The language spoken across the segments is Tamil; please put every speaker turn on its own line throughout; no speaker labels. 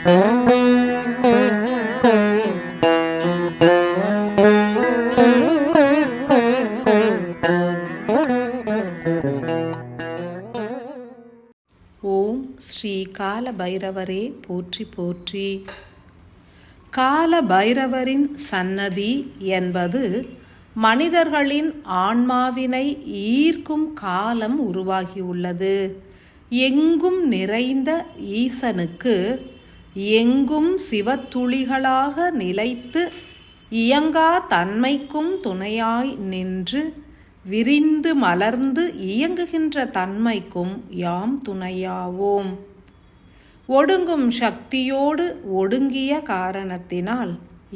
ஓம் ஸ்ரீ கால பைரவரே போற்றி போற்றி. கால பைரவரின் சன்னதி என்பது மனிதர்களின் ஆன்மாவினை ஈர்க்கும் காலம் உருவாகியுள்ளது. எங்கும் நிறைந்த ஈசனுக்கு எங்கும் சிவத்துளிகளாக நிலைத்து இயங்கா தன்மைக்கும் துணையாய் நின்று விரிந்து மலர்ந்து இயங்குகின்ற தன்மைக்கும் யாம் துணையாவோம். ஒடுங்கும் சக்தியோடு ஒடுங்கிய காரணத்தினால்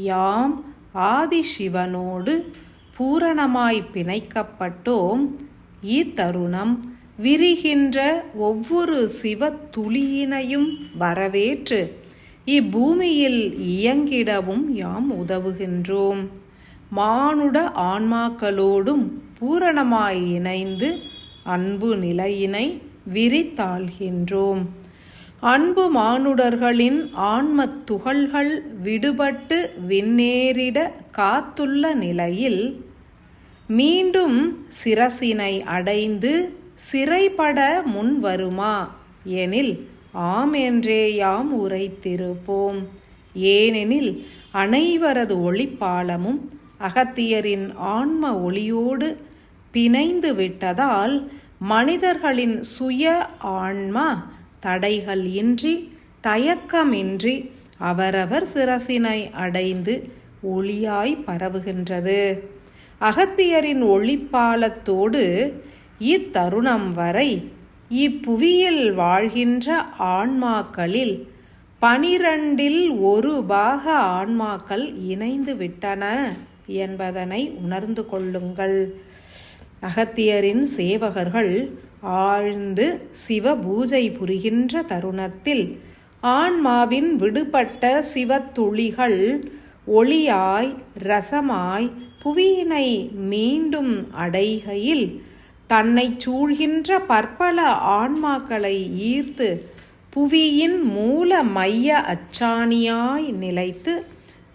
யாம் ஆதிசிவனோடு பூரணமாய் பிணைக்கப்பட்டோம். இத்தருணம் விரிகின்ற ஒவ்வொரு சிவ துளியினையும் வரவேற்று இப்பூமியில் இயங்கிடவும் யாம் உதவுகின்றோம். மானுட ஆன்மாக்களோடும் பூரணமாய் இணைந்து அன்பு நிலையினை விரித்தாள்கின்றோம். அன்பு மானுடர்களின் ஆன்மத் துகள்கள் விடுபட்டு விண்ணேறிட காத்துள்ள நிலையில் மீண்டும் சிரசினை அடைந்து சிறைப்பட முன் வருமா எனில் ஆம் என்றே யாம் உரைத்திருப்போம். ஏனெனில் அனைவரது ஒளிப்பாலமும் அகத்தியரின் ஆன்ம ஒளியோடு பிணைந்து விட்டதால் மனிதர்களின் சுய ஆன்மா தடைகள் இன்றி தயக்கமின்றி அவரவர் சிரசினை அடைந்து ஒளியாய் பரவுகின்றது. அகத்தியரின் ஒளிப்பாலத்தோடு இத்தருணம் வரை இப்புவியில் வாழ்கின்ற ஆன்மாக்களில் 12இல் 1 பாக ஆன்மாக்கள் இணைந்து விட்டன என்பதனை உணர்ந்து கொள்ளுங்கள். அகத்தியரின் சேவகர்கள் ஆழ்ந்து சிவ பூஜை புரிகின்ற தருணத்தில் ஆன்மாவின் விடுபட்ட சிவத்துளிகள் ஒளியாய் ரசமாய் புவியினை மீண்டும் அடைகையில் தன்னை சூழ்கின்ற பற்பல ஆன்மாக்களை ஈர்த்து புவியின் மூல மைய அச்சாணியாய் நிலைத்து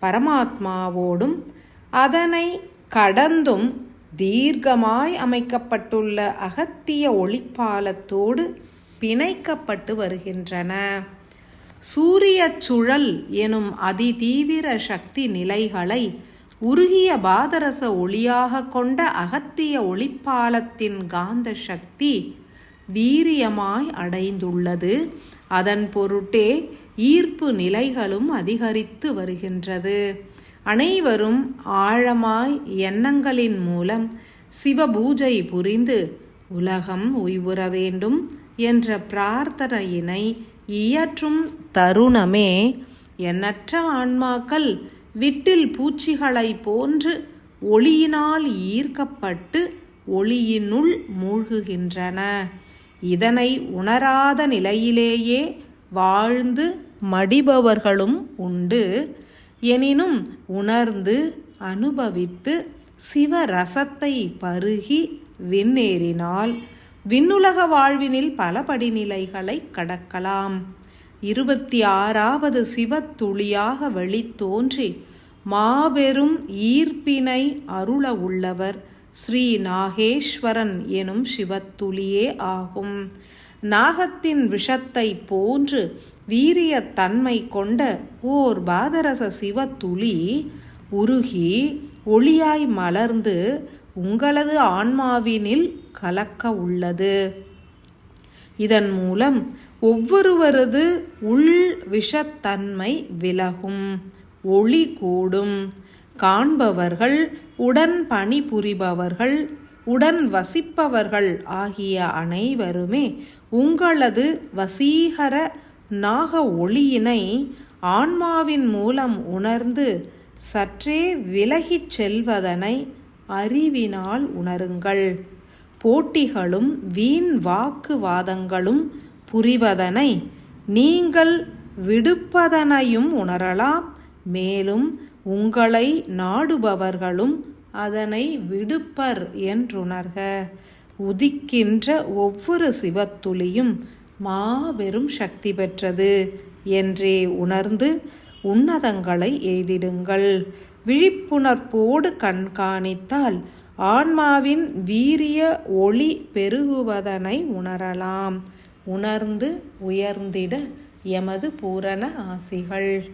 பரமாத்மாவோடும் அதனை கடந்தும் தீர்க்கமாய் அமைக்கப்பட்டுள்ள அகத்திய ஒளிப்பாலத்தோடு பிணைக்கப்பட்டு வருகின்றன. சூரிய சுழல் எனும் அதிதீவிர சக்தி நிலைகளை உருகிய பாதரச ஒளியாக கொண்ட அகத்திய ஒளிப்பாலத்தின் காந்த சக்தி வீரியமாய் அடைந்துள்ளது. அதன் பொருட்டே ஈர்ப்பு நிலைகளும் அதிகரித்து வருகின்றது. அனைவரும் ஆழமாய் எண்ணங்களின் மூலம் சிவபூஜை புரிந்து உலகம் உய்வுற வேண்டும் என்ற பிரார்த்தனையினை இயற்றும் தருணமே எண்ணற்ற ஆன்மாக்கள் விட்டில் பூச்சிகளை போன்று ஒளியினால் ஈர்க்கப்பட்டு ஒளியினுள் மூழ்குகின்றன. இதனை உணராத நிலையிலேயே வாழ்ந்து மடிபவர்களும் உண்டு. எனினும் உணர்ந்து அனுபவித்து சிவரசத்தை பருகி விண்ணேறினால் விண்ணுலக வாழ்வினில் பல படிநிலைகளை கடக்கலாம். 26வது சிவத்துளியாக வெளித்தோன்றி மாபெரும் ஈர்ப்பினை அருள உள்ளவர் ஸ்ரீ நாகேஸ்வரன் எனும் சிவத்துளியே ஆகும். நாகத்தின் விஷத்தை போன்று வீரியத்தன்மை கொண்ட ஓர் பாதரச சிவத்துளி உருகி ஒளியாய் மலர்ந்து உங்களது ஆன்மாவினில் கலக்க உள்ளது. இதன் மூலம் ஒவ்வொருவரது உள் விஷத்தன்மை விலகும், ஒளி கூடும். காண்பவர்கள், உடன் பணிபுரிபவர்கள், உடன் வசிப்பவர்கள் ஆகிய அனைவருமே உங்களது வசீகர நாக ஒளியினை ஆன்மாவின் மூலம் உணர்ந்து சற்றே விலகிச் செல்வதனை அறிவினால் உணருங்கள். போட்டிகளும் வீண் வாக்குவாதங்களும் புரிவதனை நீங்கள் விடுப்பதனையும் உணரலாம். மேலும் உங்களை நாடுபவர்களும் அதனை விடுப்பர் என்றுணர்க. உதிக்கின்ற ஒவ்வொரு சிவத்துளியும் மாபெரும் சக்தி பெற்றது. என்றே உணர்ந்து உன்னதங்களை எய்திடுங்கள். விழிப்புணர்வோடு கண்காணித்தால் ஆன்மாவின் வீரிய ஒளி பெருகுவதனை உணரலாம். உணர்ந்து உயர்ந்திட எமது பூரண ஆசிகள்.